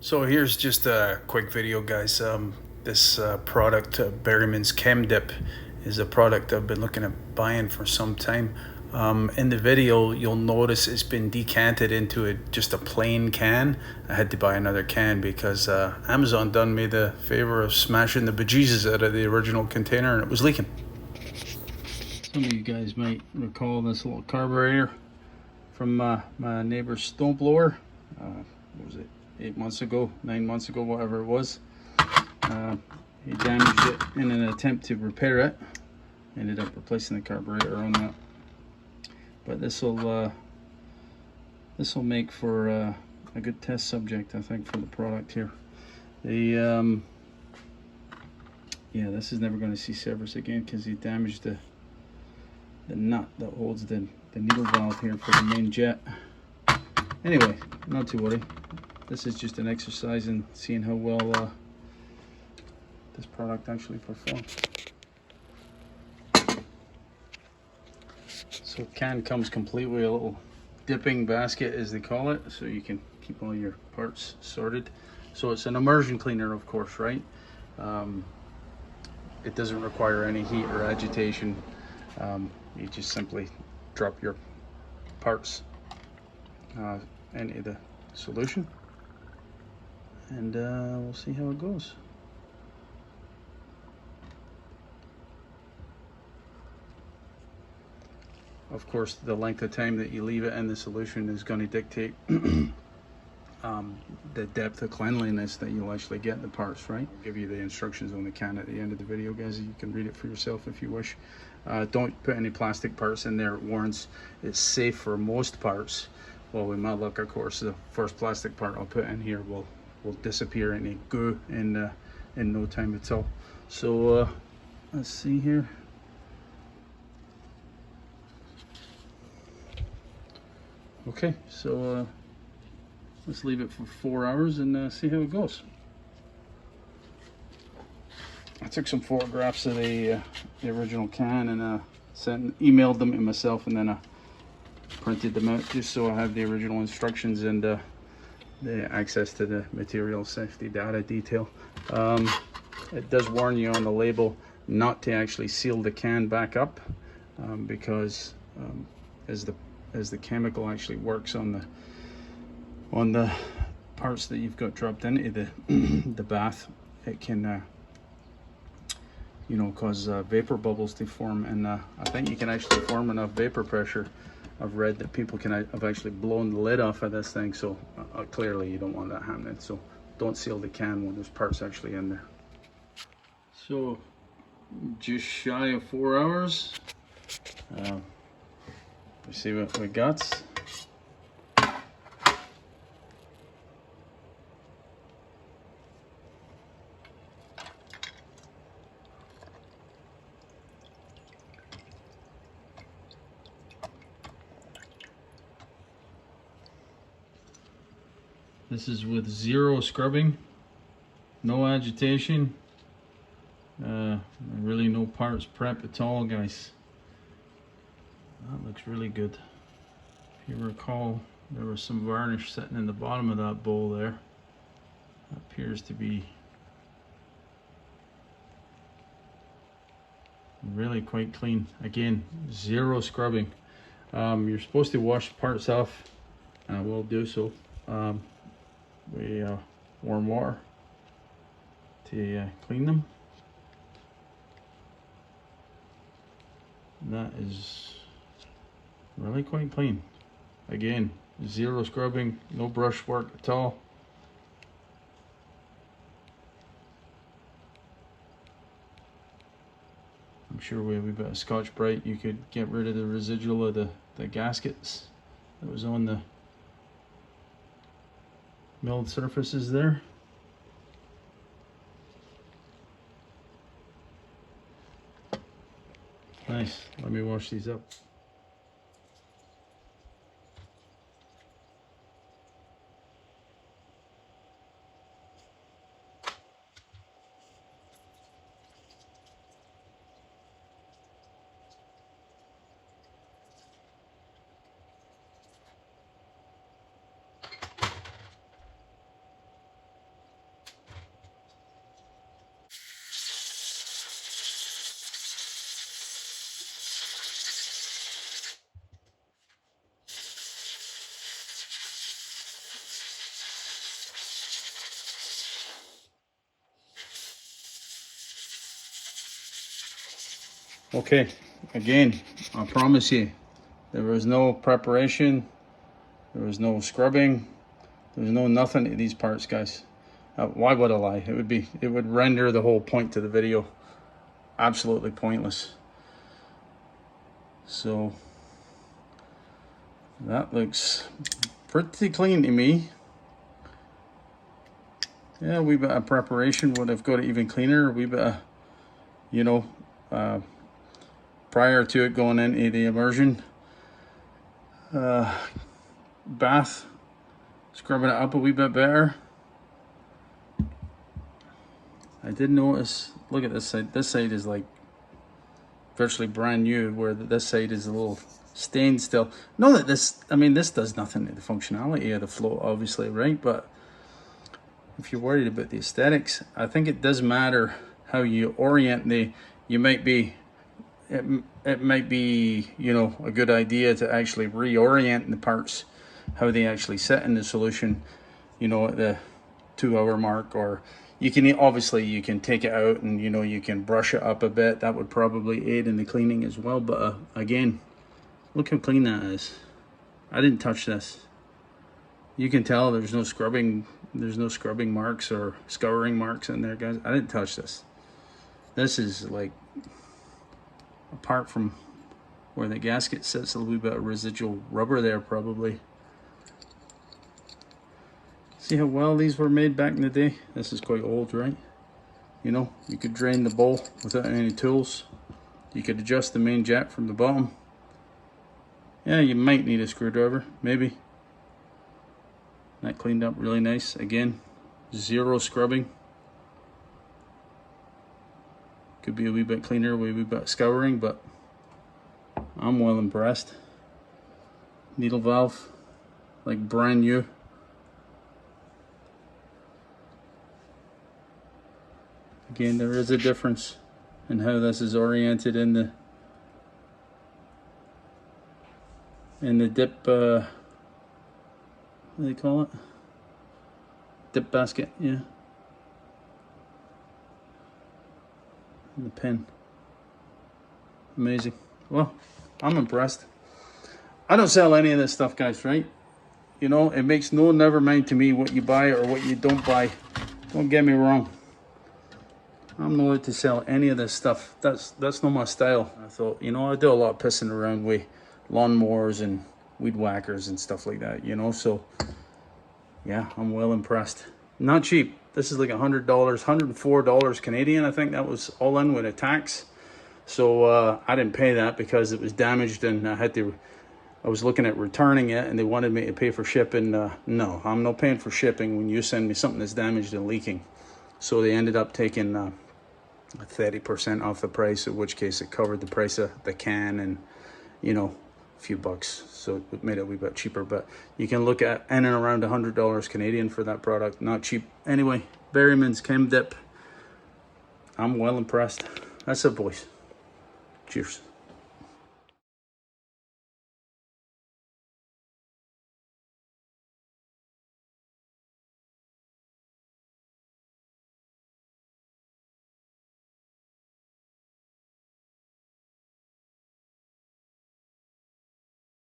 So here's just a quick video, guys. This product, Berryman's Chem-Dip, is a product I've been looking at buying for some time. In the video, you'll notice it's been decanted into just a plain can. I had to buy another can because Amazon done me the favor of smashing the bejesus out of the original container and it was leaking. Some of you guys might recall this little carburetor from my neighbor's snowblower. What was it? 8 months ago, 9 months ago, whatever it was. He damaged it in an attempt to repair it. Ended up replacing the carburetor on that. But this will make for a good test subject, I think, for the product here. The yeah, this is never going to see service again because he damaged the nut that holds the needle valve here for the main jet. Anyway, not to worry. This is just an exercise in seeing how well this product actually performs. So can comes complete with a little dipping basket, as they call it, so you can keep all your parts sorted. So it's an immersion cleaner, of course, right? It doesn't require any heat or agitation. You just simply drop your parts into the solution, and we'll see how it goes. Of course, the length of time that you leave it in the solution is going to dictate the depth of cleanliness that you'll actually get in the parts, right? I'll give you the instructions on the can at the end of the video, guys. You can read it for yourself if you wish. Don't put any plastic parts in there. It warns it's safe for most parts. Well, with my luck, of course, the first plastic part I'll put in here will disappear in a goo in no time at all. So let's see here. Okay, so let's leave it for 4 hours and see how it goes. I took some photographs of the original can and emailed them to myself, and then I printed them out just so I have the original instructions and the access to the material safety data detail. It does warn you on the label not to actually seal the can back up because as the chemical actually works on the parts that you've got dropped into the bath, it can you know, cause vapor bubbles to form, and I think you can actually form enough vapor pressure. I've read that people have actually blown the lid off of this thing, so clearly you don't want that happening. So don't seal the can when there's parts actually in there. So just shy of 4 hours. We see what we got. This is with 0 scrubbing, no agitation, really no parts prep at all, guys. That looks really good. If you recall, there was some varnish sitting in the bottom of that bowl there. That appears to be really quite clean. Again, 0 scrubbing. You're supposed to wash parts off, and I will do so. With warm water to clean them. And that is really quite clean. Again, 0 scrubbing, no brush work at all. I'm sure with a wee bit of Scotch-Brite you could get rid of the residual of the gaskets that was on the milled surfaces there. Nice. Let me wash these up. Okay, again, I promise you, there was no preparation, there was no scrubbing, there was no nothing to these parts, guys. Why would I lie? It would render the whole point to the video absolutely pointless. So that looks pretty clean to me. Yeah, a wee bit of preparation would have got it even cleaner. A wee bit of, you know, prior to it going into the immersion bath, scrubbing it up a wee bit better. I did notice, look at this side. This side is like virtually brand new, where this side is a little stained still. Know that this, I mean, this does nothing to the functionality of the float, obviously, right? But if you're worried about the aesthetics, I think it does matter how you orient you might be, it might be, you know, a good idea to actually reorient the parts, how they actually sit in the solution, you know, at the 2 hour mark. Or you can, obviously you can take it out and, you know, you can brush it up a bit. That would probably aid in the cleaning as well. But again, look how clean that is. I didn't touch this. You can tell there's no scrubbing marks or scouring marks in there, guys. I didn't touch this. This is like, apart from where the gasket sits, a little bit of residual rubber there probably. See how well these were made back in the day? This is quite old, right? You know, you could drain the bowl without any tools. You could adjust the main jet from the bottom. Yeah, you might need a screwdriver, maybe. That cleaned up really nice. Again, zero scrubbing. Could be a wee bit cleaner, a wee bit scouring, but I'm well impressed. Needle valve, like brand new. Again, there is a difference in how this is oriented in the dip, what do they call it? Dip basket, yeah. And the pin. Amazing. Well, I'm impressed. I don't sell any of this stuff, guys, right? You know, it makes never mind to me what you buy or what you don't buy. Don't get me wrong. I'm not allowed to sell any of this stuff. That's not my style. I thought, you know, I do a lot of pissing around with lawnmowers and weed whackers and stuff like that, you know, so yeah, I'm well impressed. Not cheap. This is like $100, $104 Canadian. I think that was all in with a tax. So I didn't pay that because it was damaged, and I was looking at returning it, and they wanted me to pay for shipping. No, I'm not paying for shipping when you send me something that's damaged and leaking. So they ended up taking 30% off the price, in which case it covered the price of the can and, you know, a few bucks. So it made it a wee bit cheaper, but you can look at in and around $100 Canadian for that product. Not cheap. Anyway, Berryman's Chem-Dip. I'm well impressed. That's it, boys. Cheers.